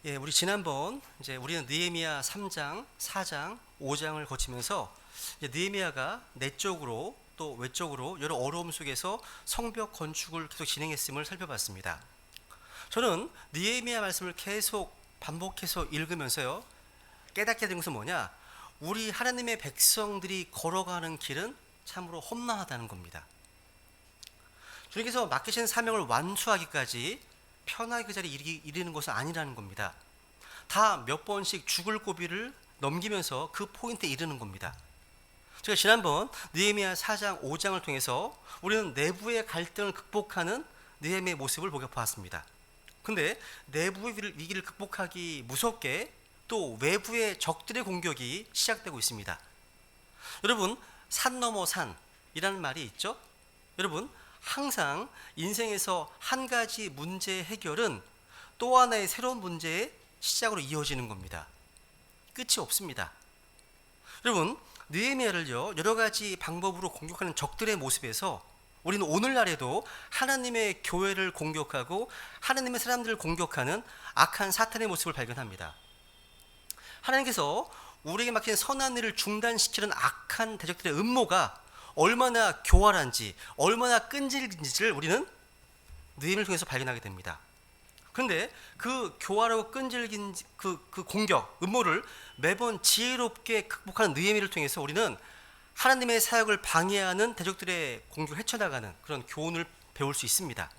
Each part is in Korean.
예, 우리 지난번 우리는 느헤미야 3장, 4장, 5장을 거치면서 느헤미야가 내적으로 또 외적으로 여러 어려움 속에서 성벽 건축을 계속 진행했음을 살펴봤습니다. 저는 느헤미야 말씀을 계속 반복해서 읽으면서요, 깨닫게 된 것은 뭐냐? 우리 하나님의 백성들이 걸어가는 길은 참으로 험난하다는 겁니다. 주님께서 맡기신 사명을 완수하기까지 편하게 그 자리에 이르는 것은 아니라는 겁니다. 다 몇 번씩 죽을 고비를 넘기면서 그 포인트에 이르는 겁니다. 제가 지난번 느헤미야 4장, 5장을 통해서 우리는 내부의 갈등을 극복하는 느헤미야의 모습을 보았습니다. 근데 내부의 위기를 극복하기 무섭게 또 외부의 적들의 공격이 시작되고 있습니다. 여러분, 산 넘어 산이라는 말이 있죠? 여러분, 항상 인생에서 한 가지 문제의 해결은 또 하나의 새로운 문제의 시작으로 이어지는 겁니다. 끝이 없습니다. 여러분, 느헤미야를요, 여러 가지 방법으로 공격하는 적들의 모습에서 우리는 오늘날에도 하나님의 교회를 공격하고 하나님의 사람들을 공격하는 악한 사탄의 모습을 발견합니다. 하나님께서 우리에게 맡긴 선한 일을 중단시키는 악한 대적들의 음모가 얼마나 교활한지, 얼마나 끈질긴지를 우리는 느헤미야를 통해서 발견하게 됩니다. 그런데 그 교활하고 끈질긴 그 공격, 음모를 매번 지혜롭게 극복하는 느헤미야를 통해서 우리는 하나님의 사역을 방해하는 대적들의 공격을 헤쳐나가는 그런 교훈을 배울 수 있습니다.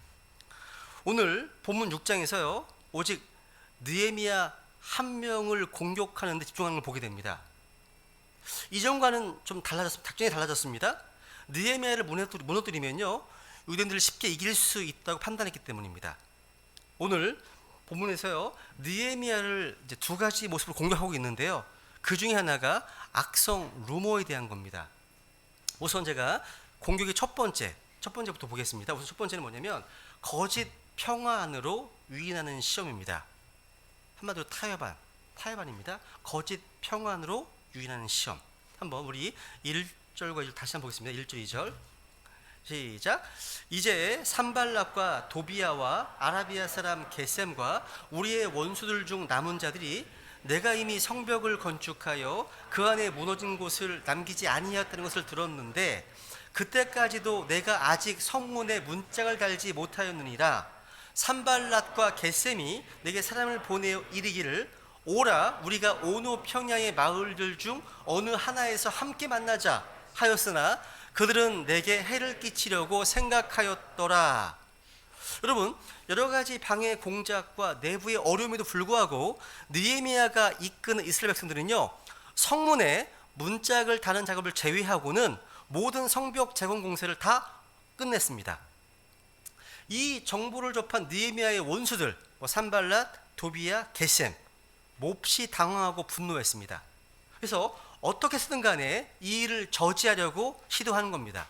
오늘 본문 6장에서요, 오직 느헤미야 한 명을 공격하는 데 집중하는 걸 보게 됩니다. 이전과는 좀 작전이 달라졌습니다. 느헤미야를 무너뜨리면요, 유대인들을 쉽게 이길 수 있다고 판단했기 때문입니다. 오늘 본문에서요, 느헤미야를 이제 두 가지 모습으로 공격하고 있는데요, 그 중에 하나가 악성 루머에 대한 겁니다. 우선 제가 공격의 첫 번째부터 보겠습니다. 우선 첫 번째는 뭐냐면 거짓 평화 안으로 유인하는 시험입니다. 한마디로 타협안입니다. 거짓 평화 안으로 유인하는 시험. 한번 우리 1절과 2절 다시 한번 보겠습니다. 1절, 2절. 시작. 이제 산발락과 도비야와 아라비아 사람 게셈과 우리의 원수들 중 남은 자들이 내가 이미 성벽을 건축하여 그 안에 무너진 곳을 남기지 아니하였다는 것을 들었는데 그때까지도 내가 아직 성문에 문짝을 달지 못하였느니라. 산발락과 게셈이 내게 사람을 보내어 이르기를 오라, 우리가 오노 평야의 마을들 중 어느 하나에서 함께 만나자 하였으나 그들은 내게 해를 끼치려고 생각하였더라. 여러분, 여러 가지 방해 공작과 내부의 어려움에도 불구하고 느헤미야가 이끄는 이스라엘 백성들은요, 성문에 문짝을 다는 작업을 제외하고는 모든 성벽 재건 공사를 다 끝냈습니다. 이 정보를 접한 느헤미야의 원수들, 산발랏, 도비야, 게셈, 몹시 당황하고 분노했습니다. 그래서 어떻게 쓰든 간에 이 일을 저지하려고 시도하는 겁니다.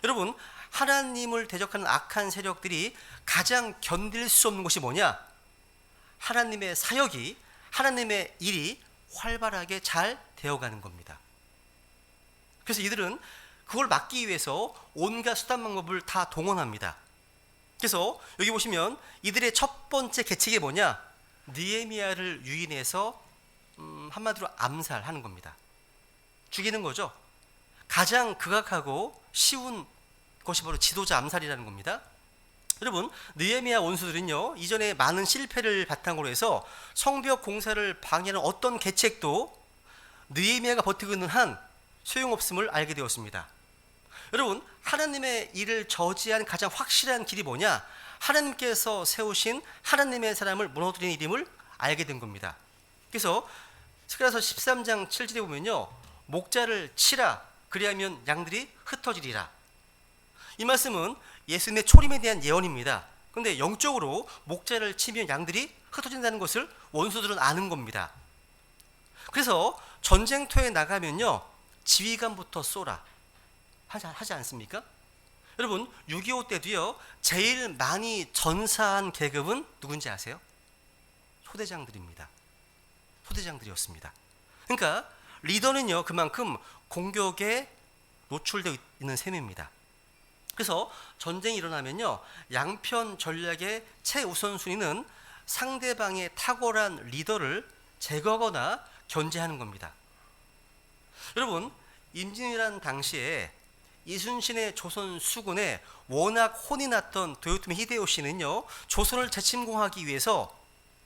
여러분, 하나님을 대적하는 악한 세력들이 가장 견딜 수 없는 것이 뭐냐? 하나님의 사역이, 하나님의 일이 활발하게 잘 되어가는 겁니다. 그래서 이들은 그걸 막기 위해서 온갖 수단 방법을 다 동원합니다. 그래서 여기 보시면 이들의 첫 번째 계책이 뭐냐? 느헤미야를 유인해서 한마디로 암살하는 겁니다. 죽이는 거죠. 가장 극악하고 쉬운 것이 바로 지도자 암살이라는 겁니다. 여러분, 느헤미야 원수들은요, 이전에 많은 실패를 바탕으로 해서 성벽 공사를 방해하는 어떤 계책도 느헤미야가 버티고 있는 한 소용없음을 알게 되었습니다. 여러분, 하나님의 일을 저지한 가장 확실한 길이 뭐냐? 하나님께서 세우신 하나님의 사람을 무너뜨리는 일임을 알게 된 겁니다. 그래서 스가랴서 13장 7절에 보면요, 목자를 치라, 그리하면 양들이 흩어지리라. 이 말씀은 예수님의 초림에 대한 예언입니다. 그런데 영적으로 목자를 치면 양들이 흩어진다는 것을 원수들은 아는 겁니다. 그래서 전쟁터에 나가면요, 지휘관부터 쏘라 하지 않습니까? 여러분, 6.25 때도요, 제일 많이 전사한 계급은 누군지 아세요? 소대장들입니다. 소대장들이었습니다. 그러니까 리더는요, 그만큼 공격에 노출되어 있는 셈입니다. 그래서 전쟁이 일어나면요, 양편 전략의 최우선순위는 상대방의 탁월한 리더를 제거하거나 견제하는 겁니다. 여러분, 임진왜란 당시에 이순신의 조선 수군에 워낙 혼이 났던 도요토미 히데요시는요, 조선을 재침공하기 위해서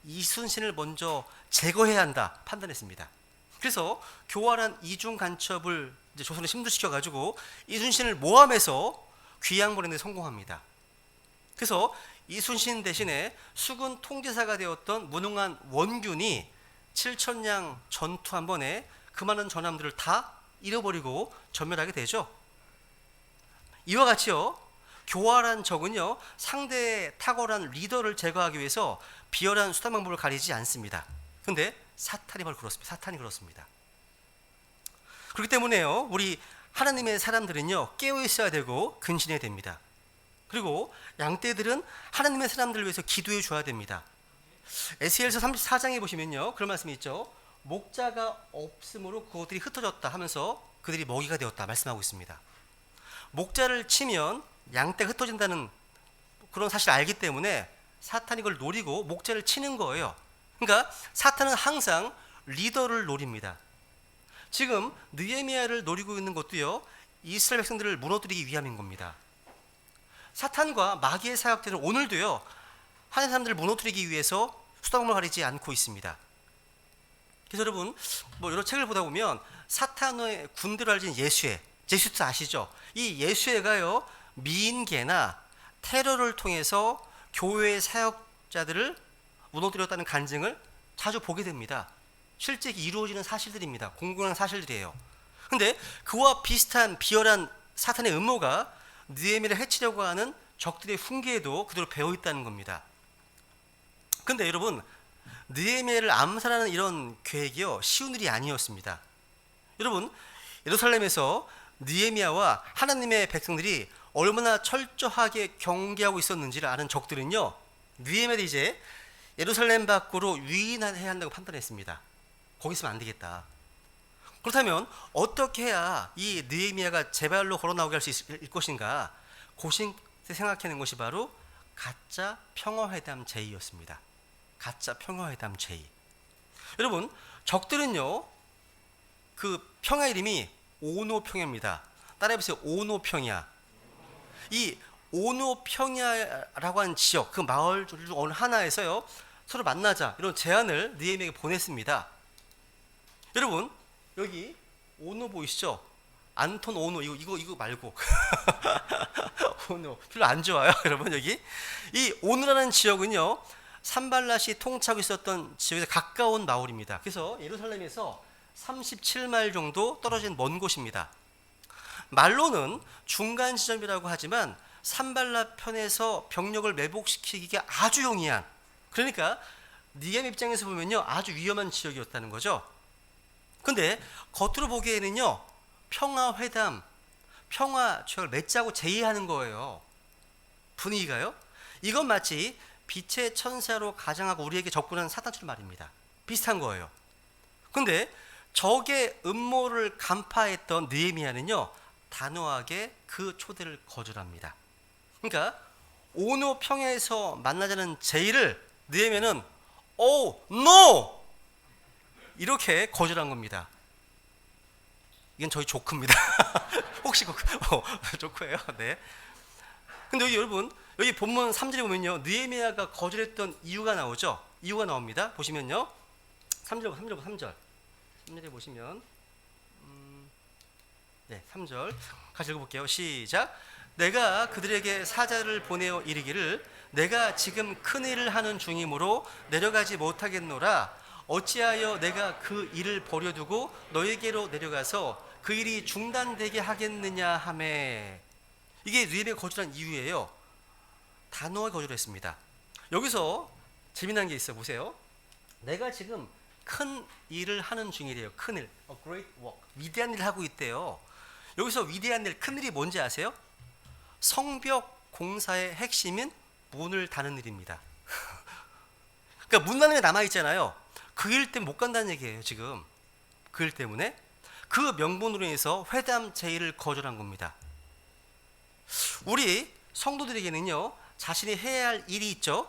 이순신을 먼저 제거해야 한다 판단했습니다. 그래서 교활한 이중 간첩을 이제 조선에 심부시켜 가지고 이순신을 모함해서 귀양 보내는 데 성공합니다. 그래서 이순신 대신에 수군 통제사가 되었던 무능한 원균이 7천량 전투 한 번에 그 많은 전함들을 다 잃어버리고 전멸하게 되죠. 이와 같이요, 교활한 적은요, 상대의 탁월한 리더를 제거하기 위해서 비열한 수단 방법을 가리지 않습니다. 그런데 사탄이 바로 그렇습니다. 사탄이 그렇습니다. 그렇기 때문에요, 우리 하나님의 사람들은요, 깨어 있어야 되고 근신해야 됩니다. 그리고 양떼들은 하나님의 사람들을 위해서 기도해 줘야 됩니다. 에스겔서 34장에 보시면요, 그런 말씀이 있죠. 목자가 없으므로 그것들이 흩어졌다 하면서 그들이 먹이가 되었다 말씀하고 있습니다. 목자를 치면 양떼가 흩어진다는 그런 사실을 알기 때문에 사탄이 그걸 노리고 목자를 치는 거예요. 그러니까 사탄은 항상 리더를 노립니다. 지금 느헤미야를 노리고 있는 것도요, 이스라엘 백성들을 무너뜨리기 위함인 겁니다. 사탄과 마귀의 사역들은 오늘도요, 하나님 사람들을 무너뜨리기 위해서 수단방법을 가리지 않고 있습니다. 그래서 여러분, 여러 책을 보다 보면 사탄의 군대를 알진 예수회 아시죠? 이 예수회가요, 미인계나 테러를 통해서 교회의 사역자들을 무너뜨렸다는 간증을 자주 보게 됩니다. 실제 이루어지는 사실들입니다. 공공한 사실들이에요. 근데 그와 비슷한 비열한 사탄의 음모가 느헤미야를 해치려고 하는 적들의 훈계에도 그대로 배어 있다는 겁니다. 근데 여러분, 느헤미야를 암살하는 이런 계획이요, 쉬운 일이 아니었습니다. 여러분, 예루살렘에서 느헤미야와 하나님의 백성들이 얼마나 철저하게 경계하고 있었는지를 아는 적들은요, 느헤미야를 이제 예루살렘 밖으로 유인해야 한다고 판단했습니다. 거기 있으면 안 되겠다. 그렇다면 어떻게 해야 이 느헤미야가 제발로 걸어 나오게 할 수 있을 것인가? 고심 생각해낸 것이 바로 가짜 평화회담 제의였습니다. 가짜 평화회담 제의. 여러분, 적들은요, 그 평야 이름이 오노평야입니다. 따라해보세요. 오노평야. 이 오노평야라고 하는 지역, 그 마을 중 어느 하나에서요, 서로 만나자 이런 제안을 느헤미야에게 보냈습니다. 여러분, 여기 오노 보이시죠? 안톤 오노, 이거 말고 오노 별로 안 좋아요. 여러분, 여기 이 오노라는 지역은요, 산발랏이 통치하고 있었던 지역에서 가까운 마을입니다. 그래서 예루살렘에서 37마일 정도 떨어진 먼 곳입니다. 말로는 중간 지점이라고 하지만 산발랏 편에서 병력을 매복시키기가 아주 용이한, 그러니까 느헤미야 입장에서 보면요, 아주 위험한 지역이었다는 거죠. 근데 겉으로 보기에는요, 평화회담, 평화 조약을 맺자고 제의하는 거예요. 분위기가요, 이건 마치 빛의 천사로 가장하고 우리에게 접근한 사탄처럼 말입니다. 비슷한 거예요. 근데 적의 음모를 간파했던 느헤미야는요, 단호하게 그 초대를 거절합니다. 그러니까 오노 평야에서 만나자는 제의를 느헤미야는 NO! 이렇게 거절한 겁니다. 이건 저희 조크입니다. 혹시 조크예요? 네. 근데 여기 여러분, 여기 본문 3절에 보면요, 느헤미야가 거절했던 이유가 나오죠. 이유가 나옵니다. 보시면요, 3절 보시면, 네, 3절 같이 읽어볼게요. 시작. 내가 그들에게 사자를 보내어 이르기를 내가 지금 큰 일을 하는 중이므로 내려가지 못하겠노라. 어찌하여 내가 그 일을 버려두고 너에게로 내려가서 그 일이 중단되게 하겠느냐 하매. 이게 느헤미야가 거절한 이유예요. 단호하게 거절했습니다. 여기서 재미난 게 있어 보세요. 내가 지금 큰 일을 하는 중이래요. 큰 일, a great work, 위대한 일을 하고 있대요. 여기서 위대한 일, 큰 일이 뭔지 아세요? 성벽 공사의 핵심인 문을 닫는 일입니다. 그러니까 문 닫는 게 남아있잖아요. 그 일 때문에 못 간다는 얘기예요. 지금 그 일 때문에 그 명분으로 인해서 회담 제의를 거절한 겁니다. 우리 성도들에게는요, 자신이 해야 할 일이 있죠.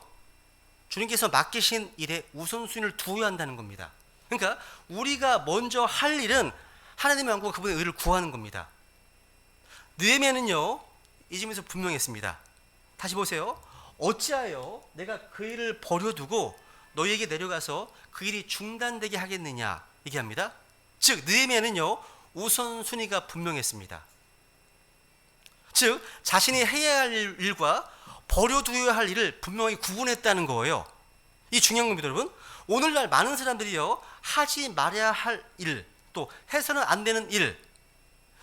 주님께서 맡기신 일에 우선순위를 두어야 한다는 겁니다. 그러니까 우리가 먼저 할 일은 하나님의 왕국과 그분의 의를 구하는 겁니다. 느헤미야는요, 이 점에서 분명했습니다. 다시 보세요. 어찌하여 내가 그 일을 버려두고 너희에게 내려가서 그 일이 중단되게 하겠느냐 얘기합니다. 즉 느헤미야는요, 우선순위가 분명했습니다. 즉 자신이 해야 할 일과 버려두어야 할 일을 분명히 구분했다는 거예요. 이 중요한 겁니다, 여러분. 오늘날 많은 사람들이요, 하지 말아야 할 일, 또 해서는 안 되는 일,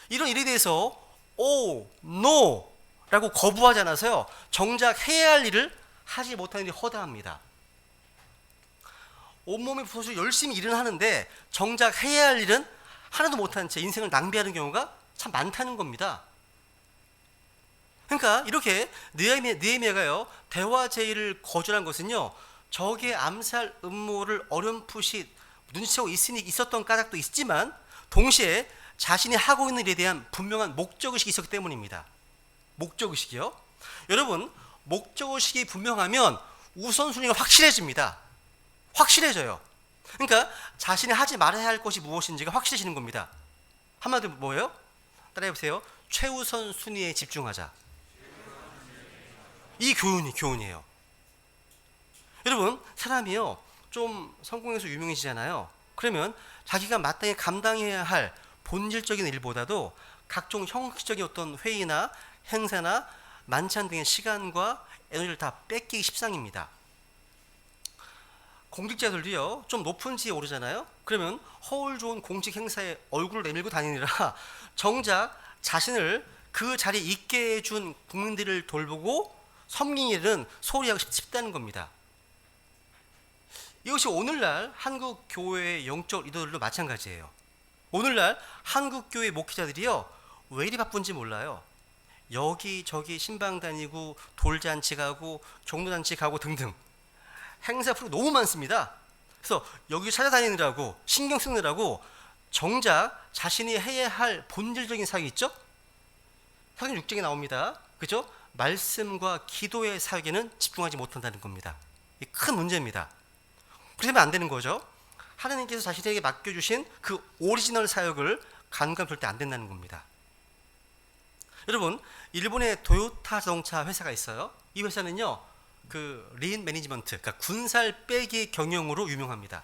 이런 일에 대해서 no 라고 거부하지 않아서요, 정작 해야 할 일을 하지 못하는 일이 허다합니다. 온몸에 부서져 열심히 일은 하는데 정작 해야 할 일은 하나도 못하는 채 인생을 낭비하는 경우가 참 많다는 겁니다. 그러니까 이렇게 느헤미야가요, 대화 제의를 거절한 것은요, 적의 암살 음모를 어렴풋이 눈치채고 있었던 까닭도 있지만 동시에 자신이 하고 있는 일에 대한 분명한 목적의식이 있었기 때문입니다. 목적의식이요. 여러분, 목적의식이 분명하면 우선순위가 확실해집니다. 확실해져요. 그러니까 자신이 하지 말아야 할 것이 무엇인지가 확실해지는 겁니다. 한마디로 뭐예요? 따라해보세요. 최우선 순위에 집중하자. 이 교훈이에요. 여러분, 사람이요, 좀 성공해서 유명해지잖아요. 그러면 자기가 마땅히 감당해야 할 본질적인 일보다도 각종 형식적인 어떤 회의나 행사나 만찬 등의 시간과 에너지를 다 뺏기기 십상입니다. 공직자들도요, 좀 높은 지에 오르잖아요. 그러면 허울 좋은 공직 행사에 얼굴을 내밀고 다니느라 정작 자신을 그 자리에 있게 해준 국민들을 돌보고 섬긴 일은 소홀히 하고 싶다는 겁니다. 이것이 오늘날 한국 교회의 영적 리더들도 마찬가지예요. 오늘날 한국 교회 목회자들이요, 왜 이리 바쁜지 몰라요. 여기저기 신방 다니고 돌잔치 가고 경로잔치 가고 등등 행사 프로 너무 많습니다. 그래서 여기 찾아다니느라고 신경 쓰느라고 정작 자신이 해야 할 본질적인 사역이 있죠? 사도행 6장에 나옵니다. 그죠? 말씀과 기도의 사역에는 집중하지 못한다는 겁니다. 이 큰 문제입니다. 그러면 안 되는 거죠. 하나님께서 자신에게 맡겨주신 그 오리지널 사역을 간과하면 절대 안 된다는 겁니다. 여러분, 일본의 도요타 자동차 회사가 있어요. 이 회사는요, 그 린 매니지먼트, 그러니까 군살 빼기 경영으로 유명합니다.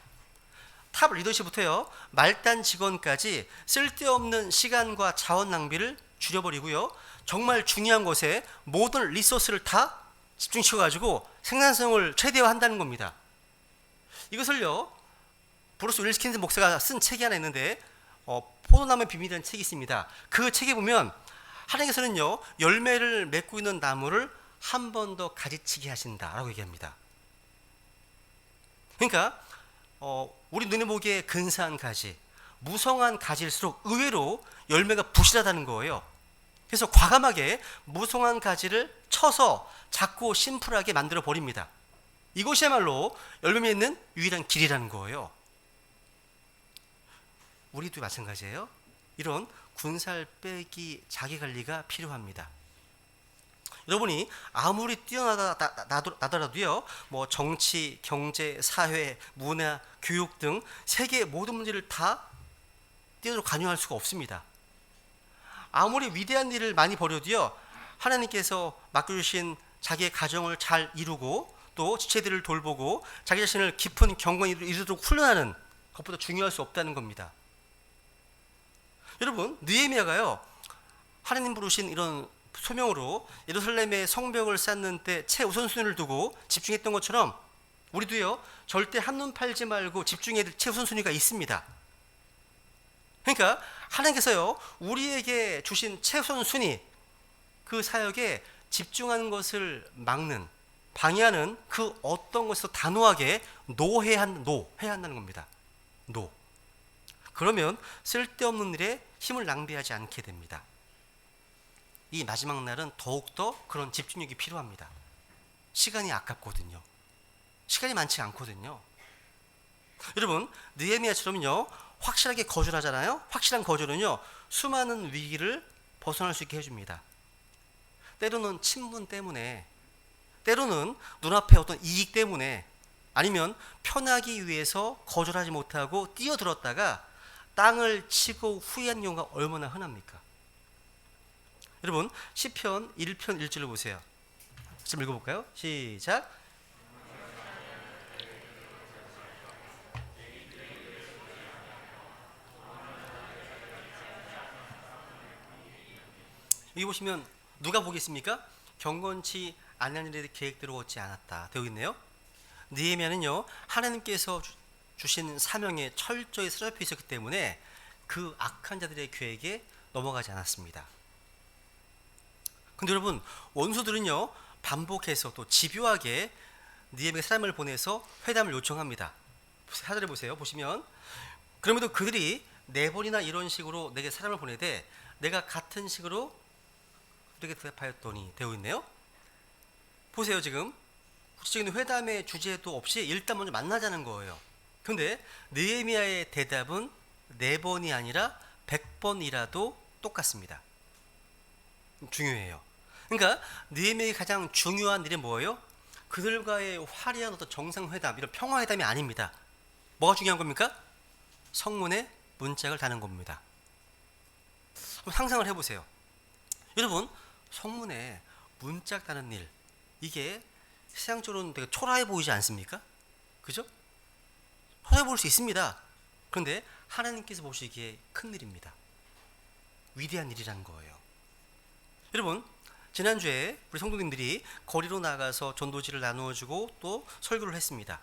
탑 리더십부터요, 말단 직원까지 쓸데없는 시간과 자원 낭비를 줄여버리고요, 정말 중요한 것에 모든 리소스를 다 집중시켜가지고 생산성을 최대화한다는 겁니다. 이것을요, 브루스 윌킨스 목사가 쓴 책이 하나 있는데 포도나무의 비밀이라는 책이 있습니다. 그 책에 보면 하나님께서는요, 열매를 맺고 있는 나무를 한 번 더 가지치게 하신다라고 얘기합니다. 그러니까 우리 눈에 보기에 근사한 가지, 무성한 가지일수록 의외로 열매가 부실하다는 거예요. 그래서 과감하게 무성한 가지를 쳐서 작고 심플하게 만들어 버립니다. 이것이야말로 열매 맺는 유일한 길이라는 거예요. 우리도 마찬가지예요. 이런 군살 빼기 자기관리가 필요합니다. 여러분이 아무리 뛰어나더라도요, 뭐 정치, 경제, 사회, 문화, 교육 등 세계의 모든 문제를 다 뛰어들어 관여할 수가 없습니다. 아무리 위대한 일을 많이 벌여도요, 하나님께서 맡겨주신 자기의 가정을 잘 이루고 또 지체들을 돌보고 자기 자신을 깊은 경건에 이르도록 훈련하는 것보다 중요할 수 없다는 겁니다. 여러분, 느헤미야가요, 하나님 부르신 이런 소명으로 예루살렘의 성벽을 쌓는 때 최우선순위를 두고 집중했던 것처럼 우리도요, 절대 한눈 팔지 말고 집중해야 될 최우선순위가 있습니다. 그러니까 하나님께서요, 우리에게 주신 최우선순위, 그 사역에 집중하는 것을 막는, 방해하는 그 어떤 것에서 단호하게 해야 한다는 겁니다. 그러면 쓸데없는 일에 힘을 낭비하지 않게 됩니다. 이 마지막 날은 더욱더 그런 집중력이 필요합니다. 시간이 아깝거든요. 시간이 많지 않거든요. 여러분, 느헤미야처럼요, 확실하게 거절하잖아요. 확실한 거절은요, 수많은 위기를 벗어날 수 있게 해줍니다. 때로는 친분 때문에, 때로는 눈앞에 어떤 이익 때문에 아니면 편하기 위해서 거절하지 못하고 뛰어들었다가 땅을 치고 후회한 경우가 얼마나 흔합니까? 여러분 시편 1편 1절을 보세요. 좀 읽어볼까요? 시작. 여기 보시면 누가 보겠습니까? 경건치 않은 일의 계획대로 얻지 않았다 되어 있네요. 느헤미야는요 하나님께서 주신 사명에 철저히 쓰러져 있었기 때문에 그 악한 자들의 계획에 넘어가지 않았습니다. 근데 여러분 원수들은요 반복해서 또 집요하게 느헤미야에게 사람을 보내서 회담을 요청합니다. 사절에 보세요. 보시면 그럼에도 그들이 4번이나 이런 식으로 내게 사람을 보내되 내가 같은 식으로 그렇게 대답하였더니 되어 있네요. 보세요. 지금 구체적인 회담의 주제도 없이 일단 먼저 만나자는 거예요. 그런데 느헤미야의 대답은 4번이 아니라 100번이라도 똑같습니다. 중요해요. 그러니까 느헤미야의 가장 중요한 일이 뭐예요? 그들과의 화려한 어떤 정상회담, 이런 평화회담이 아닙니다. 뭐가 중요한 겁니까? 성문에 문짝을 다는 겁니다. 한번 상상을 해보세요. 여러분 성문에 문짝 다는 일, 이게 세상적으로는 되게 초라해 보이지 않습니까? 그죠? 초라해 보일 수 있습니다. 그런데 하나님께서 보시기에 큰 일입니다. 위대한 일이라는 거예요. 여러분 지난주에 우리 성도님들이 거리로 나가서 전도지를 나누어주고 또 설교를 했습니다.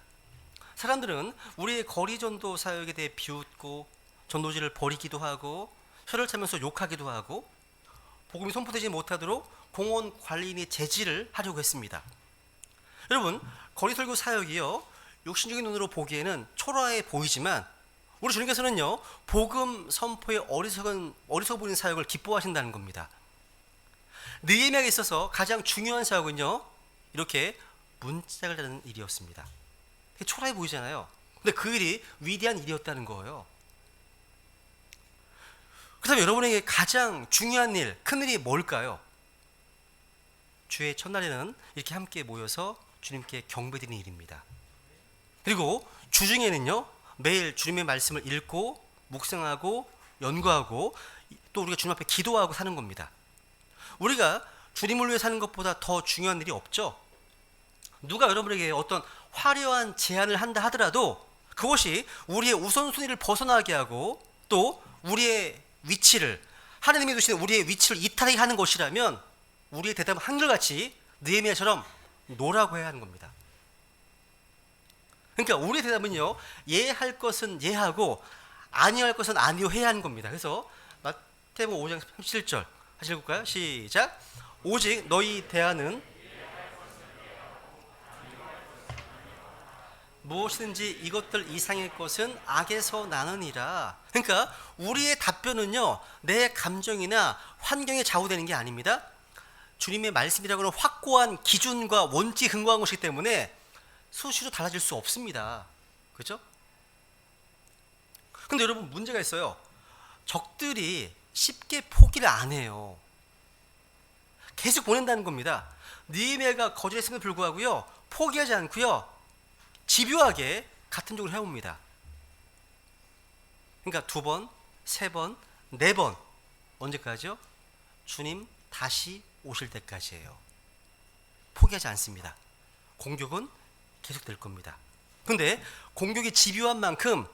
사람들은 우리의 거리 전도 사역에 대해 비웃고 전도지를 버리기도 하고 혀를 차면서 욕하기도 하고 복음이 선포되지 못하도록 공원 관리인이 제지를 하려고 했습니다. 여러분 거리 설교 사역이요 육신적인 눈으로 보기에는 초라해 보이지만 우리 주님께서는요 복음 선포에 어리석어 보이는 사역을 기뻐하신다는 겁니다. 느헤미야에 있어서 가장 중요한 사역은요 이렇게 문짝을 다는 일이었습니다. 되게 초라해 보이잖아요. 근데 그 일이 위대한 일이었다는 거예요. 그렇다면 여러분에게 가장 중요한 일, 큰 일이 뭘까요? 주의 첫날에는 이렇게 함께 모여서 주님께 경배드리는 일입니다. 그리고 주중에는요 매일 주님의 말씀을 읽고 묵상하고 연구하고 또 우리가 주님 앞에 기도하고 사는 겁니다. 우리가 주님을 위해 사는 것보다 더 중요한 일이 없죠. 누가 여러분에게 어떤 화려한 제안을 한다 하더라도 그것이 우리의 우선순위를 벗어나게 하고 또 우리의 위치를, 하나님이 두신 우리의 위치를 이탈하게 하는 것이라면 우리의 대답은 한결같이 느헤미야처럼 노라고 해야 하는 겁니다. 그러니까 우리의 대답은요 예할 것은 예하고 아니할 것은 아니요 해야 하는 겁니다. 그래서 마태복음 5장 37절 다시 읽을까요? 시작. 오직 너희 대안은 무엇이든지 이것들 이상의 것은 악에서 나느니라. 그러니까 우리의 답변은요 내 감정이나 환경에 좌우되는 게 아닙니다. 주님의 말씀이라고는 확고한 기준과 원칙에 근거한 것이기 때문에 수시로 달라질 수 없습니다. 그렇죠? 근데 여러분 문제가 있어요. 적들이 쉽게 포기를 안 해요. 계속 보낸다는 겁니다. 느헤미야가 거절했음에도 불구하고요 포기하지 않고요 집요하게 같은 쪽으로 해옵니다. 그러니까 2번, 3번, 4번. 언제까지요? 주님 다시 오실 때까지예요. 포기하지 않습니다. 공격은 계속될 겁니다. 그런데 공격이 집요한 만큼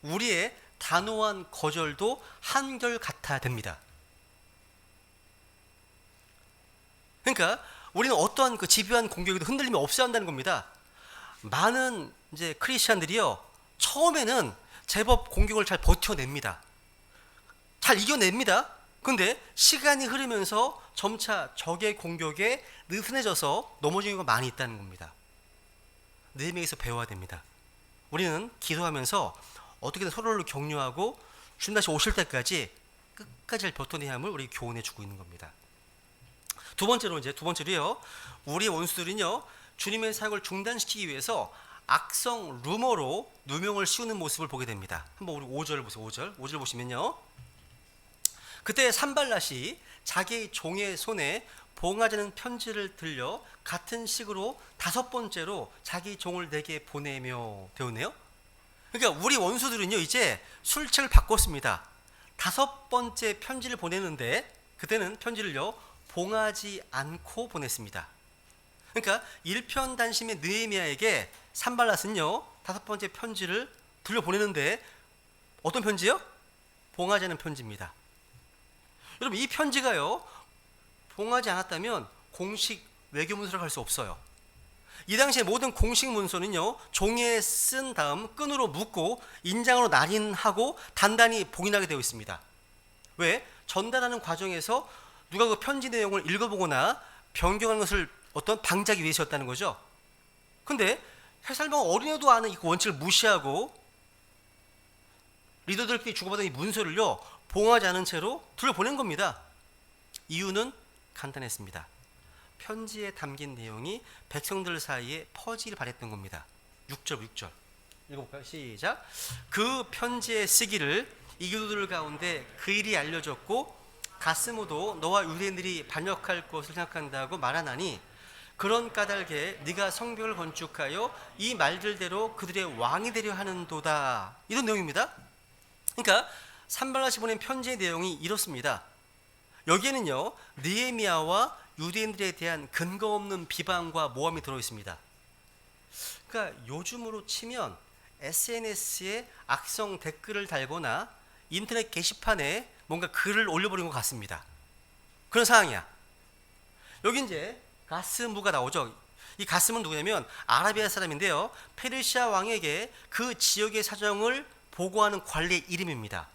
우리의 단호한 거절도 한결같아야 됩니다. 그러니까 우리는 어떠한 그 집요한 공격에도 흔들림이 없어야 한다는 겁니다. 많은 이제 크리스찬들이요 처음에는 제법 공격을 잘 버텨냅니다. 잘 이겨냅니다. 근데 시간이 흐르면서 점차 적의 공격에 느슨해져서 넘어지는 경우가 많이 있다는 겁니다. 느헤미야에서 배워야 됩니다. 우리는 기도하면서 어떻게든 서로를 격려하고 주님 다시 오실 때까지 끝까지 잘 버텨내야 함을 우리 교훈해 주고 있는 겁니다. 두 번째로요 우리의 원수들은요 주님의 사역을 중단시키기 위해서 악성 루머로 누명을 씌우는 모습을 보게 됩니다. 한번 우리 5절 보세요. 5절 보시면요 그때 산발랏이 자기 종의 손에 봉하자는 편지를 들려 같은 식으로 5번째로 자기 종을 내게 보내며 되었네요. 그러니까 우리 원수들은요 이제 술책을 바꿨습니다. 5번째 편지를 보내는데 그때는 편지를요 봉하지 않고 보냈습니다. 그러니까 일편단심의 느헤미야에게 산발랏은요 5번째 편지를 들려보내는데 어떤 편지요? 봉하지 않은 편지입니다. 여러분 이 편지가요 봉하지 않았다면 공식 외교문서로 갈 수 없어요. 이 당시에 모든 공식 문서는요 종이에 쓴 다음 끈으로 묶고 인장으로 날인하고 단단히 봉인하게 되어 있습니다. 왜? 전달하는 과정에서 누가 그 편지 내용을 읽어보거나 변경하는 것을 어떤 방지하기 위해서였다는 거죠. 근데 해살병 어린애도 아는 이 원칙을 무시하고 리더들끼리 주고받은 이 문서를요 봉하지 않은 채로 들려보낸 겁니다. 이유는 간단했습니다. 편지에 담긴 내용이 백성들 사이에 퍼지기를 바랬던 겁니다. 6절 읽어볼까요? 시작. 그 편지의 시기를 이교도들 가운데 그 일이 알려졌고 가스모도 너와 유대인들이 반역할 것을 생각한다고 말하나니 그런 까닭에 네가 성벽을 건축하여 이 말들대로 그들의 왕이 되려 하는도다. 이런 내용입니다. 그러니까 산발랏이 보낸 편지의 내용이 이렇습니다. 여기에는요 느헤미야와 유대인들에 대한 근거 없는 비방과 모함이 들어있습니다. 그러니까 요즘으로 치면 SNS에 악성 댓글을 달거나 인터넷 게시판에 뭔가 글을 올려버린 것 같습니다. 그런 상황이야. 여기 이제 가스무가 나오죠. 이 가스무는 누구냐면 아라비아 사람인데요 페르시아 왕에게 그 지역의 사정을 보고하는 관리의 이름입니다.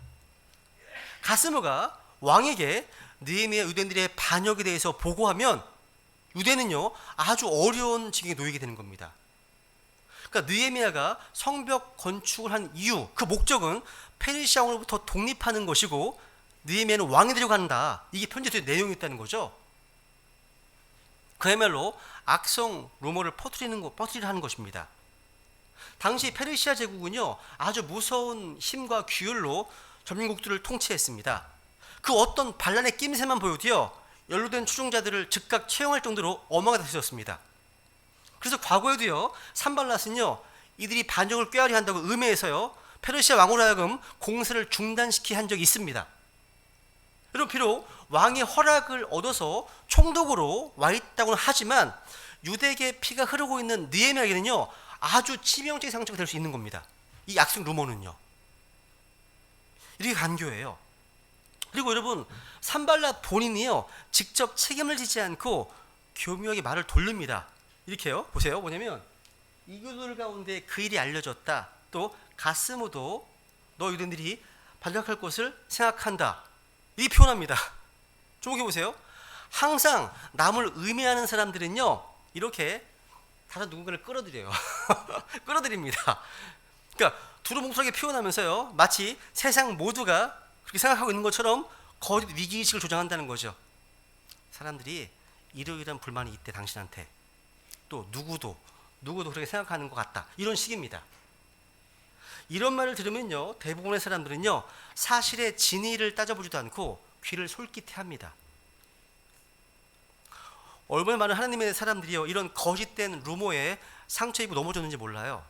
가스무가 왕에게 느헤미야 유대인들의 반역에 대해서 보고하면 유대는요 아주 어려운 지경에 놓이게 되는 겁니다. 그러니까 느헤미야가 성벽 건축을 한 이유, 그 목적은 페르시아 왕으로부터 독립하는 것이고 느헤미야는 왕이 되려고 한다. 이게 편지의 내용이었다는 거죠. 그야말로 악성 루머를 퍼뜨리려 하는 것입니다. 당시 페르시아 제국은요 아주 무서운 힘과 규율로 전민국들을 통치했습니다. 그 어떤 반란의 낌새만 보여도요 연루된 추종자들을 즉각 채용할 정도로 엄하게 다스렸습니다. 그래서 과거에도요 산발랏은요 이들이 반역을 꾀하려 한다고 음해해서요 페르시아 왕으로 하여금 공세를 중단시키게 한 적이 있습니다. 여러분 비록 왕의 허락을 얻어서 총독으로 와 있다고는 하지만 유대계의 피가 흐르고 있는 느헤미야에게는요 아주 치명적인 상처가 될 수 있는 겁니다. 이 악성 루머는요 이렇게 간교해요. 그리고 여러분 산발랏 본인이요 직접 책임을 지지 않고 교묘하게 말을 돌립니다. 이렇게요. 보세요. 뭐냐면 이교도들 가운데 그 일이 알려졌다. 또 가스무도 너 유대인들이 반역할 것을 생각한다. 이 표현합니다. 주목해 보세요. 항상 남을 의미하는 사람들은요 이렇게 다른 누군가를 끌어들여요. 끌어들입니다. 그러니까 두루뭉술하게 표현하면서요 마치 세상 모두가 그렇게 생각하고 있는 것처럼 거짓 위기의식을 조장한다는 거죠. 사람들이 이러이러한 불만이 있대 당신한테. 또 누구도 그렇게 생각하는 것 같다. 이런 식입니다. 이런 말을 들으면요 대부분의 사람들은요 사실의 진위를 따져보지도 않고 귀를 솔깃해합니다. 얼마나 많은 하나님의 사람들이요 이런 거짓된 루머에 상처 입고 넘어졌는지 몰라요.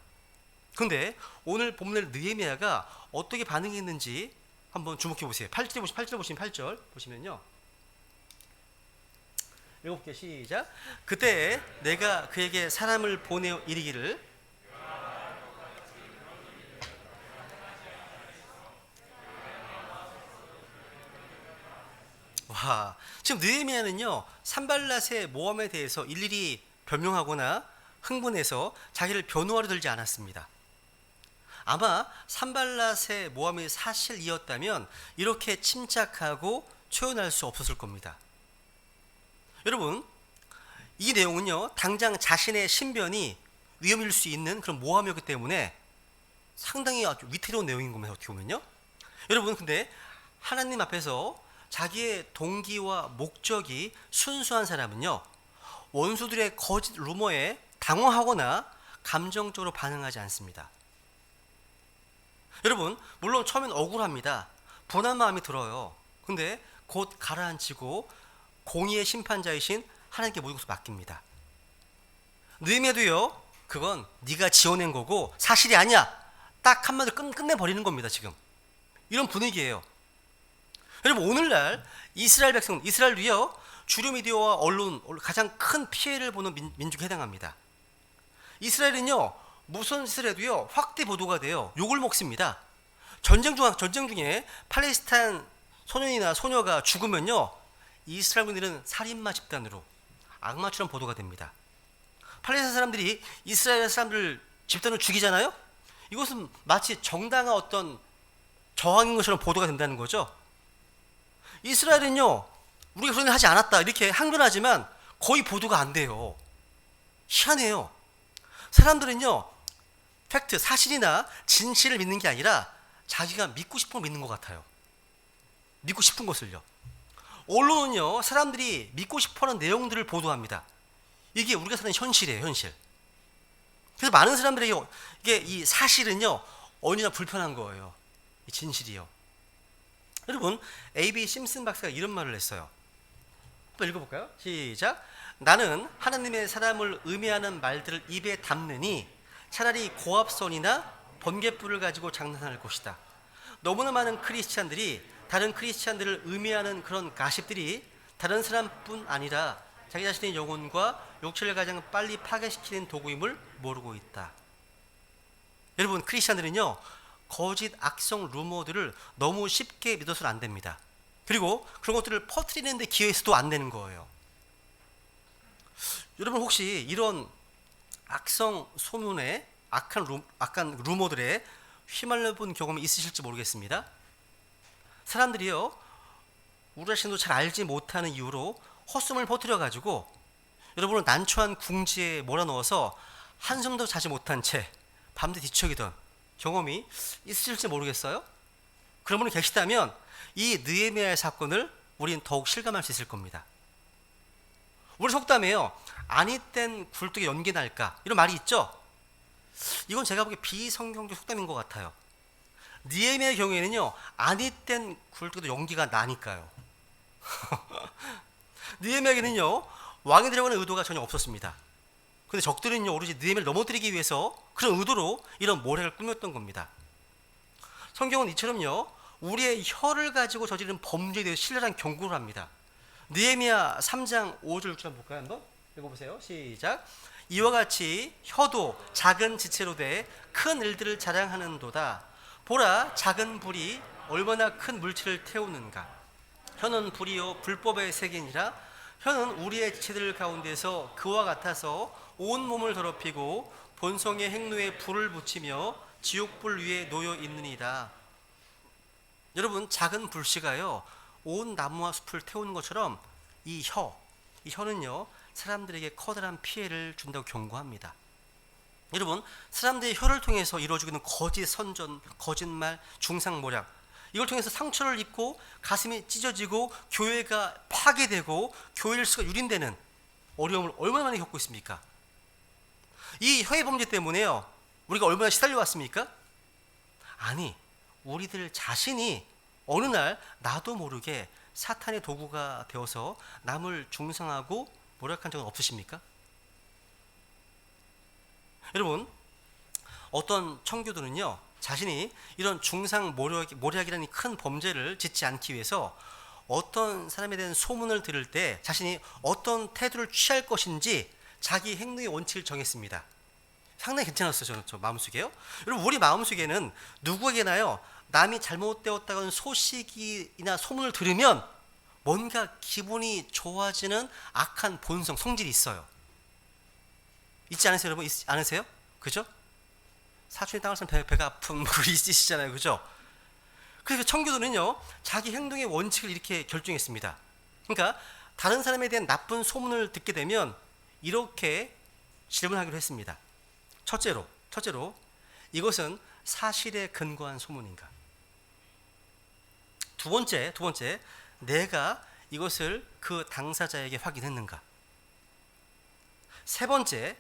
근데 오늘 본문의 느헤미야가 어떻게 반응했는지 한번 주목해 보세요. 8절 보시면 8절 보시면요. 7개 시작. 그때 내가 그에게 사람을 보내어 이르기를 와, 지금 느헤미야는요 산발랏의 모함에 대해서 일일이 변명하거나 흥분해서 자기를 변호하려 들지 않았습니다. 아마 산발랏의 모함이 사실이었다면 이렇게 침착하고 초연할 수 없었을 겁니다. 여러분 이 내용은요 당장 자신의 신변이 위험일 수 있는 그런 모함이었기 때문에 상당히 아주 위태로운 내용인 겁니다. 어떻게 보면요. 여러분 근데 하나님 앞에서 자기의 동기와 목적이 순수한 사람은요 원수들의 거짓 루머에 당황하거나 감정적으로 반응하지 않습니다. 여러분 물론 처음엔 억울합니다. 분한 마음이 들어요. 근데 곧 가라앉히고 공의의 심판자이신 하나님께 모든 것을 맡깁니다. 느헤미야도요, 그건 네가 지어낸 거고 사실이 아니야, 딱 한마디로 끝내버리는 겁니다. 지금 이런 분위기예요. 여러분, 오늘날 이스라엘 백성, 이스라엘도요, 주류 미디어와 언론 가장 큰 피해를 보는 민족에 해당합니다. 이스라엘은요, 무슨 짓을 해도요 확대 보도가 돼요. 욕을 먹습니다. 전쟁 중에 팔레스타인 소년이나 소녀가 죽으면요, 이스라엘 군인들은 살인마 집단으로 악마처럼 보도가 됩니다. 팔레스타인 사람들이 이스라엘 사람들 집단으로 죽이잖아요. 이것은 마치 정당한 어떤 저항인 것처럼 보도가 된다는 거죠. 이스라엘은요, 우리가 그런 일 하지 않았다 이렇게 항변하지만 거의 보도가 안 돼요. 희한해요. 사람들은요, 팩트, 사실이나 진실을 믿는 게 아니라 자기가 믿고 싶은 걸 믿는 것 같아요. 믿고 싶은 것을요. 언론은요, 사람들이 믿고 싶어하는 내용들을 보도합니다. 이게 우리가 사는 현실이에요, 현실. 그래서 많은 사람들에게 이게 이 사실은요, 언제나 불편한 거예요. 이 진실이요. 여러분, A.B. 심슨 박사가 이런 말을 했어요. 한번 읽어볼까요? 시작. 나는 하나님의 사람을 의미하는 말들을 입에 담느니 차라리 고압선이나 번갯불을 가지고 장난할 것이다. 너무나 많은 크리스찬들이 다른 크리스찬들을 의미하는 그런 가십들이 다른 사람뿐 아니라 자기 자신의 영혼과 육체를 가장 빨리 파괴시키는 도구임을 모르고 있다. 여러분, 크리스찬들은요, 거짓 악성 루머들을 너무 쉽게 믿어서는 안 됩니다. 그리고 그런 것들을 퍼뜨리는 데 기여해서도 안 되는 거예요. 여러분, 혹시 이런 악성 소문에 악한 루머들에 휘말려 본 경험이 있으실지 모르겠습니다. 사람들이요, 우리 자신도 잘 알지 못하는 이유로 헛소문을 퍼뜨려 가지고 여러분을 난처한 궁지에 몰아넣어서 한숨도 자지 못한 채 밤새 뒤척이던 경험이 있으실지 모르겠어요. 그런 분이 계시다면 이 느헤미야의 사건을 우리는 더욱 실감할 수 있을 겁니다. 우리 속담에요, 아니 땐 굴뚝에 연기 날까, 이런 말이 있죠. 이건 제가 보기에 비성경적 속담인 것 같아요. 느헤미야의 경우에는요, 아니 땐 굴뚝에도 연기가 나니까요. 느헤미야에게는요, 왕이 되려고 하는 의도가 전혀 없었습니다. 근데 적들은요, 오로지 느헤미야를 넘어뜨리기 위해서 그런 의도로 이런 모략을 꾸몄던 겁니다. 성경은 이처럼요, 우리의 혀를 가지고 저지른 범죄에 대해 신랄한 경고를 합니다. 느헤미야 3장 5절 6절 볼까요? 한번 읽어보세요. 시작. 이와 같이 혀도 작은 지체로 돼 큰 일들을 자랑하는도다. 보라, 작은 불이 얼마나 큰 물체를 태우는가. 혀는 불이요 불법의 색이니라. 혀는 우리의 지체들 가운데서 그와 같아서 온 몸을 더럽히고 본성의 행로에 불을 붙이며 지옥불 위에 놓여 있느니라. 여러분, 작은 불씨가요, 온 나무와 숲을 태우는 것처럼 이 혀는요, 사람들에게 커다란 피해를 준다고 경고합니다. 여러분, 사람들의 혀를 통해서 이루어지고 있는 거짓 선전, 거짓말, 중상모략, 이걸 통해서 상처를 입고 가슴이 찢어지고 교회가 파괴되고 교회 일수가 유린되는 어려움을 얼마나 많이 겪고 있습니까? 이 혀의 범죄 때문에요, 우리가 얼마나 시달려 왔습니까? 아니, 우리들 자신이 어느 날 나도 모르게 사탄의 도구가 되어서 남을 중상하고 모략한 적은 없으십니까? 여러분, 어떤 청교도는요, 자신이 이런 중상 모략이라는 큰 범죄를 짓지 않기 위해서 어떤 사람에 대한 소문을 들을 때 자신이 어떤 태도를 취할 것인지 자기 행동의 원칙을 정했습니다. 상당히 괜찮았어요, 저 마음속에요. 여러분, 우리 마음속에는 누구에게나요, 남이 잘못되었다는 소식이나 소문을 들으면 뭔가 기분이 좋아지는 악한 본성, 성질이 있어요. 있지 않으세요, 여러분? 있지 않으세요? 그죠? 사촌이 땅을 쓰면 배가 아픈 분이 있으시잖아요, 그죠? 그래서 청교도는요, 자기 행동의 원칙을 이렇게 결정했습니다. 그러니까 다른 사람에 대한 나쁜 소문을 듣게 되면 이렇게 질문하기로 했습니다. 첫째로 이것은 사실에 근거한 소문인가? 두 번째, 내가 이것을 그 당사자에게 확인했는가? 세 번째,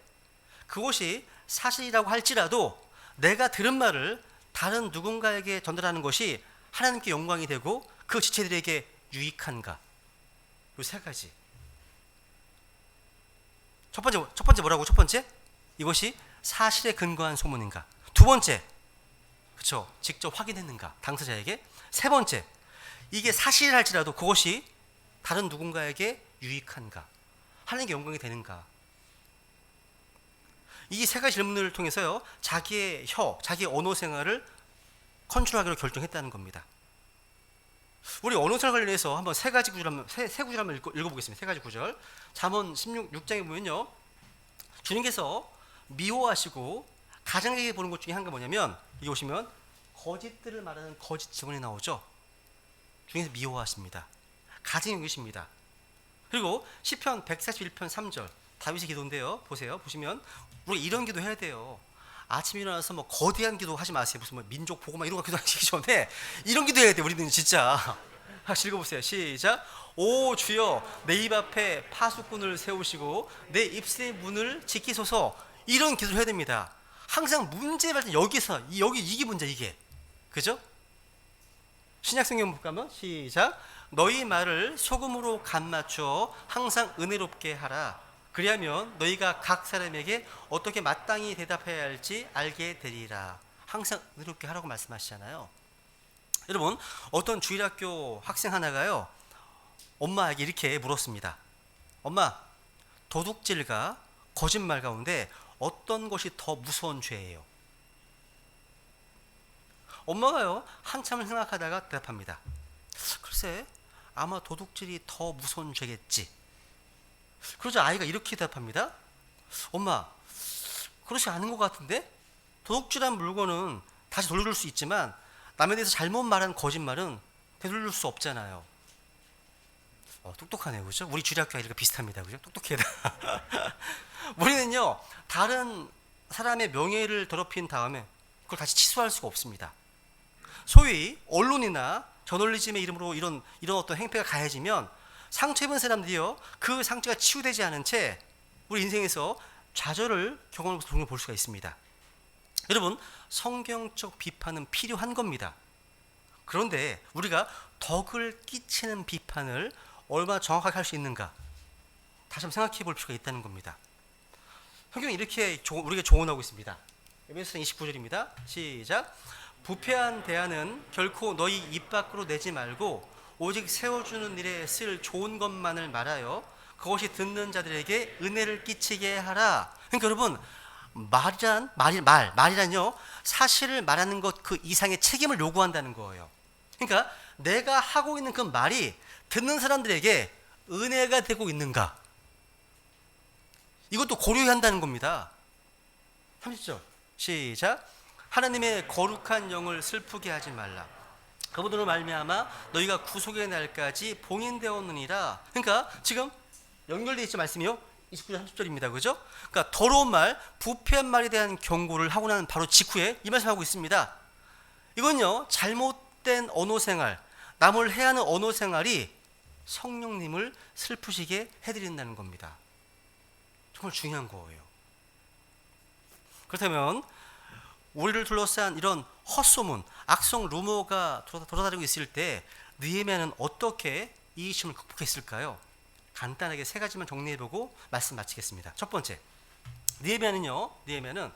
그것이 사실이라고 할지라도 내가 들은 말을 다른 누군가에게 전달하는 것이 하나님께 영광이 되고 그 지체들에게 유익한가? 이 세 가지. 첫 번째 뭐라고? 첫 번째, 이것이 사실에 근거한 소문인가? 두 번째, 그렇죠, 직접 확인했는가 당사자에게? 세 번째, 이게 사실할지라도 그것이 다른 누군가에게 유익한가, 하나님께 영광이 되는가? 이 세 가지 질문을 통해서요, 자기의 자기의 언어 생활을 컨트롤하기로 결정했다는 겁니다. 우리 언어 생활 관련해서 한번 세 가지 구절 세 구절 한번 읽어보겠습니다. 세 가지 구절. 잠언 16장에 보면요, 주님께서 미워하시고 가장되게 보는 것 중에 한 게 뭐냐면, 여기 보시면 거짓들을 말하는 거짓 증언이 나오죠. 주님께서 미워하십니다. 가증히 여기십니다. 그리고 시편 141편 3절 다윗의 기도인데요, 보시면 우리 이런 기도 해야 돼요. 아침에 일어나서 뭐 거대한 기도 하지 마세요. 무슨 뭐 민족 보고만 이런 거 기도하시기 전에 이런 기도 해야 돼요. 우리는 진짜. 읽어보세요. 시작. 오 주여, 내 입 앞에 파수꾼을 세우시고 내 입술의 문을 지키소서. 이런 기도를 해야 됩니다. 항상 문제 발생, 여기서 이게 문제, 이게. 그죠? 신약성경 볼까면 시작. 너희 말을 소금으로 간 맞추어 항상 은혜롭게 하라. 그리하면 너희가 각 사람에게 어떻게 마땅히 대답해야 할지 알게 되리라. 항상 은혜롭게 하라고 말씀하시잖아요. 여러분, 어떤 주일학교 학생 하나가요, 엄마에게 이렇게 물었습니다. 엄마, 도둑질과 거짓말 가운데 어떤 것이 더 무서운 죄예요? 엄마가요, 한참을 생각하다가 대답합니다. 글쎄, 아마 도둑질이 더 무서운 죄겠지. 그러자 아이가 이렇게 대답합니다. 엄마, 그렇지 않은 것 같은데? 도둑질한 물건은 다시 돌려줄 수 있지만 남에 대해서 잘못 말한 거짓말은 되돌릴 수 없잖아요. 똑똑하네요, 그죠? 우리 주일학교 아이들과 비슷합니다, 그죠? 똑똑해요. 우리는요, 다른 사람의 명예를 더럽힌 다음에 그걸 다시 치수할 수가 없습니다. 소위 언론이나 저널리즘의 이름으로 이런 어떤 행패가 가해지면 상처 입은 사람들이요, 그 상처가 치유되지 않은 채 우리 인생에서 좌절을 경험하면서 종종 볼 수가 있습니다. 여러분, 성경적 비판은 필요한 겁니다. 그런데 우리가 덕을 끼치는 비판을 얼마나 정확하게 할 수 있는가, 다시 한번 생각해 볼 필요가 있다는 겁니다. 성경이 이렇게 우리에게 조언하고 있습니다. 에베소서 29절입니다. 시작. 부패한 대안은 결코 너희 입 밖으로 내지 말고 오직 세워주는 일에 쓸 좋은 것만을 말하여 그것이 듣는 자들에게 은혜를 끼치게 하라. 그러니까 여러분, 말이란요, 사실을 말하는 것 그 이상의 책임을 요구한다는 거예요. 그러니까 내가 하고 있는 그 말이 듣는 사람들에게 은혜가 되고 있는가, 이것도 고려해야 한다는 겁니다. 30절 시작. 하나님의 거룩한 영을 슬프게 하지 말라. 그분으로 말미암아 너희가 구속의 날까지 봉인되었느니라. 그러니까 지금 연결되어 있죠, 말씀이요. 29절 30절입니다. 그죠? 그러니까 더러운 말, 부패한 말에 대한 경고를 하고 나는 바로 직후에 이 말씀하고 있습니다. 이건요, 잘못된 언어 생활, 남을 해하는 언어 생활이 성령님을 슬프시게 해드린다는 겁니다. 정말 중요한 거예요. 그렇다면 우리를 둘러싼 이런 헛소문, 악성 루머가 돌아다니고 있을 때 느헤미야는 어떻게 이 시험을 극복했을까요? 간단하게 세 가지만 정리해보고 말씀 마치겠습니다. 첫 번째, 느헤미야는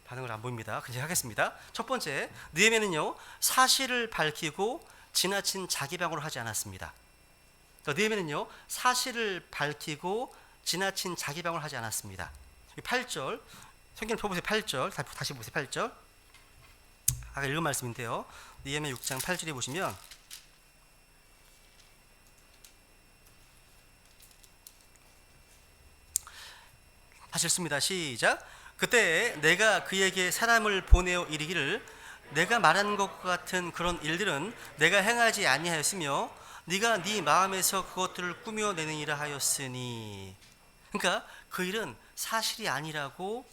반응을 안 보입니다. 그냥 하겠습니다. 첫 번째, 느헤미야는요, 사실을 밝히고 지나친 자기 방어를 하지 않았습니다. 그러니까 느헤미야는요, 사실을 밝히고 지나친 자기 방어를 하지 않았습니다. 8절, 성경 펴보세요. 8절, 다시 보세요. 8절. 아까 읽은 말씀인데요, 느헤미야 6장 8절에 보시면 다시 읽습니다. 시작. 그때 내가 그에게 사람을 보내어 이르기를 내가 말한 것과 같은 그런 일들은 내가 행하지 아니하였으며 네가 네 마음에서 그것들을 꾸며내느니라 하였으니. 그러니까 그 일은 사실이 아니라고,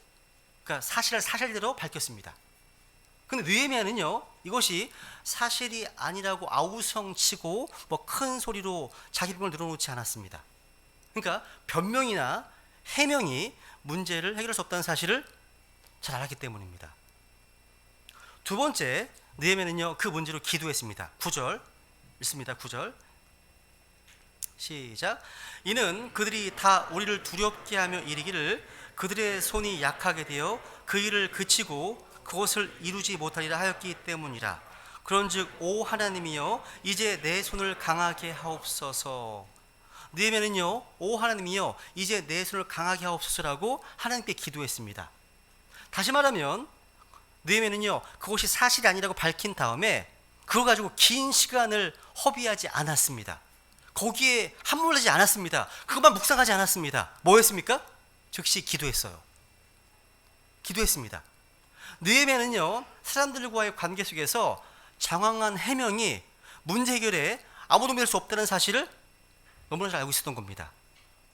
그러니까 사실대로 밝혔습니다. 근데 느헤미야는요, 이것이 사실이 아니라고 아우성치고 뭐 큰 소리로 자기 병을 늘어놓지 않았습니다. 그러니까 변명이나 해명이 문제를 해결할 수 없다는 사실을 잘 알았기 때문입니다. 두 번째, 느헤미야는요 그 문제로 기도했습니다. 9절 읽습니다. 9절 시작. 이는 그들이 다 우리를 두렵게 하며 이르기를 그들의 손이 약하게 되어 그 일을 그치고 그것을 이루지 못하리라 하였기 때문이라. 그런즉 오 하나님이여 이제 내 손을 강하게 하옵소서. 느헤미야는요 오 하나님이여 이제 내 손을 강하게 하옵소서라고 하나님께 기도했습니다. 다시 말하면 느헤미야는요 그것이 사실이 아니라고 밝힌 다음에 그걸 가지고 긴 시간을 허비하지 않았습니다. 거기에 함몰되지 않았습니다. 그것만 묵상하지 않았습니다. 뭐 했습니까? 즉시 기도했어요. 기도했습니다. 느헤미야는요 사람들과의 관계 속에서 장황한 해명이 문제 해결에 아무 도움이 될 수 없다는 사실을 너무나 잘 알고 있었던 겁니다.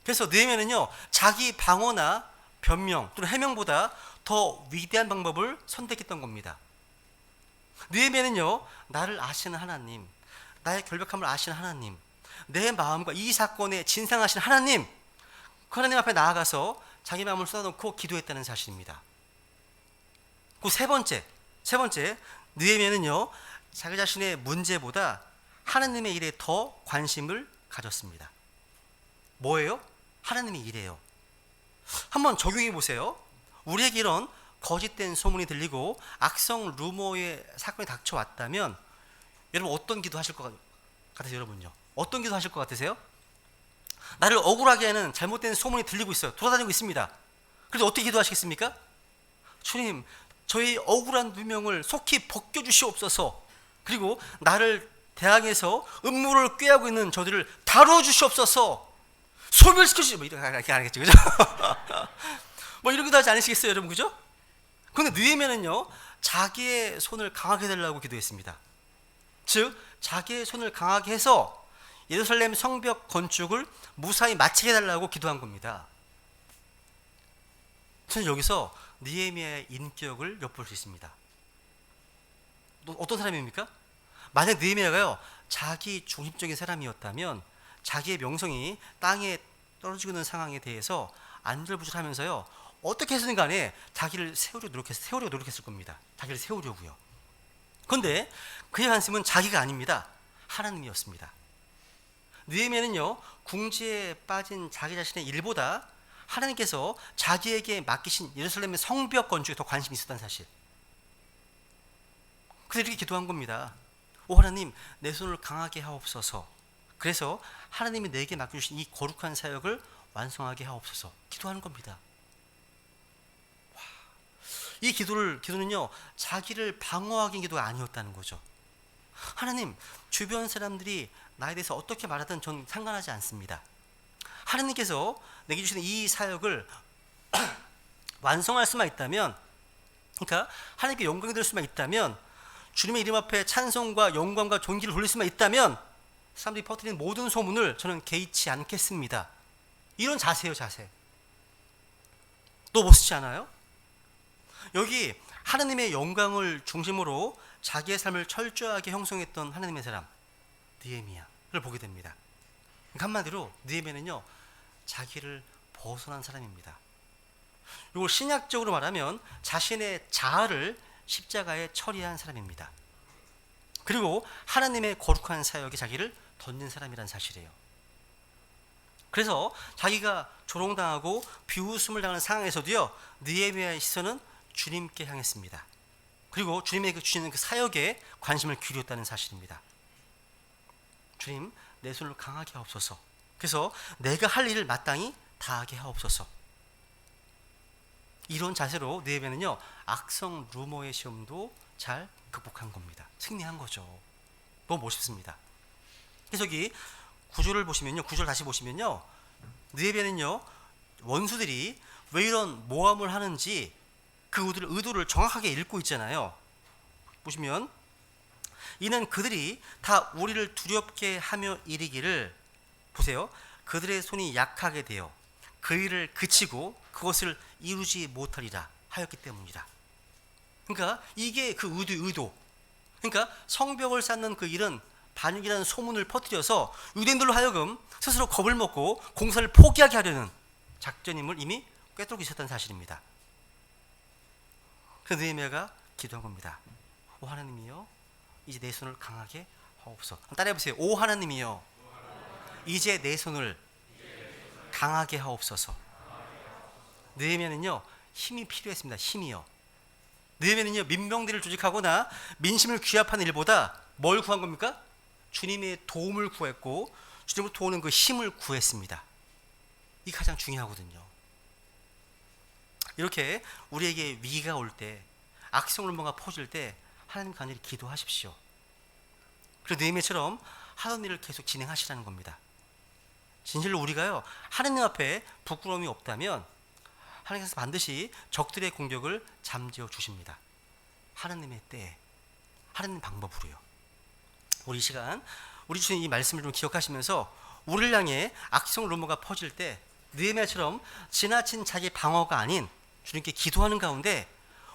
그래서 느헤미야는요 자기 방어나 변명 또는 해명보다 더 위대한 방법을 선택했던 겁니다. 느헤미야는요 나를 아시는 하나님, 나의 결백함을 아시는 하나님, 내 마음과 이 사건에 진상하신 하나님, 그 하나님 앞에 나아가서 자기 마음을 쏟아놓고 기도했다는 사실입니다. 그 세 번째 느헤미야는요 자기 자신의 문제보다 하나님의 일에 더 관심을 가졌습니다. 뭐예요? 하나님의 일이에요. 한번 적용해 보세요. 우리에게 이런 거짓된 소문이 들리고 악성 루머의 사건이 닥쳐왔다면 여러분 어떤 기도 하실 것 같으세요? 여러분요 어떤 기도 하실 것 같으세요? 나를 억울하게 하는 잘못된 소문이 들리고 있어요. 돌아다니고 있습니다. 그래서 어떻게 기도하시겠습니까? 주님, 저희 억울한 누명을 속히 벗겨주시옵소서. 그리고 나를 대항해서 음모를 꾀하고 있는 저들을 다뤄주시옵소서. 소멸시켜주시옵소서. 뭐 이렇게 안 하겠죠, 그죠? 뭐 이런 기도 하지 않으시겠어요, 여러분, 그죠? 그런데 느헤미야는요 자기의 손을 강하게 해달라고 기도했습니다. 즉 자기의 손을 강하게 해서 예루살렘 성벽 건축을 무사히 마치게 해달라고 기도한 겁니다. 저는 여기서 느헤미야의 인격을 엿볼 수 있습니다. 어떤 사람입니까? 만약 느헤미야가요 자기 중심적인 사람이었다면 자기의 명성이 땅에 떨어지고 있는 상황에 대해서 안절부절하면서요 어떻게 해서든 간에 자기를 세우려고 노력했을 겁니다. 자기를 세우려고요. 그런데 그의 관심은 자기가 아닙니다. 하나님이었습니다. 느헤미야는요 궁지에 빠진 자기 자신의 일보다 하나님께서 자기에게 맡기신 예루살렘의 성벽 건축에 더 관심이 있었다는 사실. 그래서 이렇게 기도한 겁니다. 오 하나님, 내 손을 강하게 하옵소서. 그래서 하나님이 내게 맡겨주신 이 거룩한 사역을 완성하게 하옵소서. 기도하는 겁니다. 와, 이 기도는요 자기를 방어하기 기도가 아니었다는 거죠. 하나님, 주변 사람들이 나에 대해서 어떻게 말하든 전 상관하지 않습니다. 하나님께서 내게 주시는 이 사역을 완성할 수만 있다면, 그러니까 하나님께 영광이 될 수만 있다면, 주님의 이름 앞에 찬송과 영광과 존귀를 돌릴 수만 있다면 사람들이 퍼뜨리는 모든 소문을 저는 개의치 않겠습니다. 이런 자세예요, 자세. 또 멋있지 않아요? 여기 하나님의 영광을 중심으로 자기의 삶을 철저하게 형성했던 하나님의 사람 느헤미야를 보게 됩니다. 한마디로 느헤미야는요 자기를 벗어난 사람입니다. 이걸 신약적으로 말하면 자신의 자아를 십자가에 처리한 사람입니다. 그리고 하나님의 거룩한 사역에 자기를 던진 사람이란 사실이에요. 그래서 자기가 조롱당하고 비웃음을 당하는 상황에서도요 느헤미야의 시선은 주님께 향했습니다. 그리고 주님에게 주시는 그 사역에 관심을 기울였다는 사실입니다. 주님, 내 손을 강하게 하옵소서. 그래서 내가 할 일을 마땅히 다하게 하옵소서. 이런 자세로 느헤미야는요 악성 루머의 시험도 잘 극복한 겁니다. 승리한 거죠. 너무 멋있습니다. 그래서 여기 구절을 보시면요, 구절 다시 보시면요, 느헤미야는요 원수들이 왜 이런 모함을 하는지 그 의도를 정확하게 읽고 있잖아요. 보시면 이는 그들이 다 우리를 두렵게 하며 이르기를, 보세요, 그들의 손이 약하게 되어 그 일을 그치고 그것을 이루지 못하리라 하였기 때문이라. 그러니까 이게 그 의도. 그러니까 성벽을 쌓는 그 일은 반역이라는 소문을 퍼뜨려서 유대인들로 하여금 스스로 겁을 먹고 공사를 포기하게 하려는 작전임을 이미 꿰뚫고 있었다는 사실입니다. 그래서 느헤미야가 기도한 겁니다. 오 하나님이여 이제 내 손을 강하게 하옵소서. 따라해보세요. 오 하나님이여 이제 내 손을 강하게 하옵소서. 느헤미야는요 힘이 필요했습니다. 힘이요. 느헤미야는요 민병대를 조직하거나 민심을 귀합하는 일보다 뭘 구한 겁니까? 주님의 도움을 구했고 주님으로부터 오는 그 힘을 구했습니다. 이게 가장 중요하거든요. 이렇게 우리에게 위기가 올 때, 악성 음모가 퍼질 때 하나님 간절히 기도하십시오. 그리고 느헤미야처럼 하던 일을 계속 진행하시라는 겁니다. 진실로 우리가요 하나님 앞에 부끄러움이 없다면 하나님께서 반드시 적들의 공격을 잠재워 주십니다. 하나님의 때에, 하나님 방법으로요. 우리 이 시간 우리 주님 이 말씀을 좀 기억하시면서 우리를 향해 악성 루머가 퍼질 때 느헤미야처럼 지나친 자기 방어가 아닌 주님께 기도하는 가운데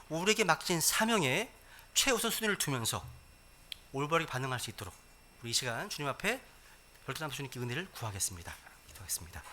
우리에게 맡긴 사명에 최우선 순위를 두면서 올바르게 반응할 수 있도록 우리 이 시간 주님 앞에 별도남 주님께 은혜를 구하겠습니다. 기도하겠습니다.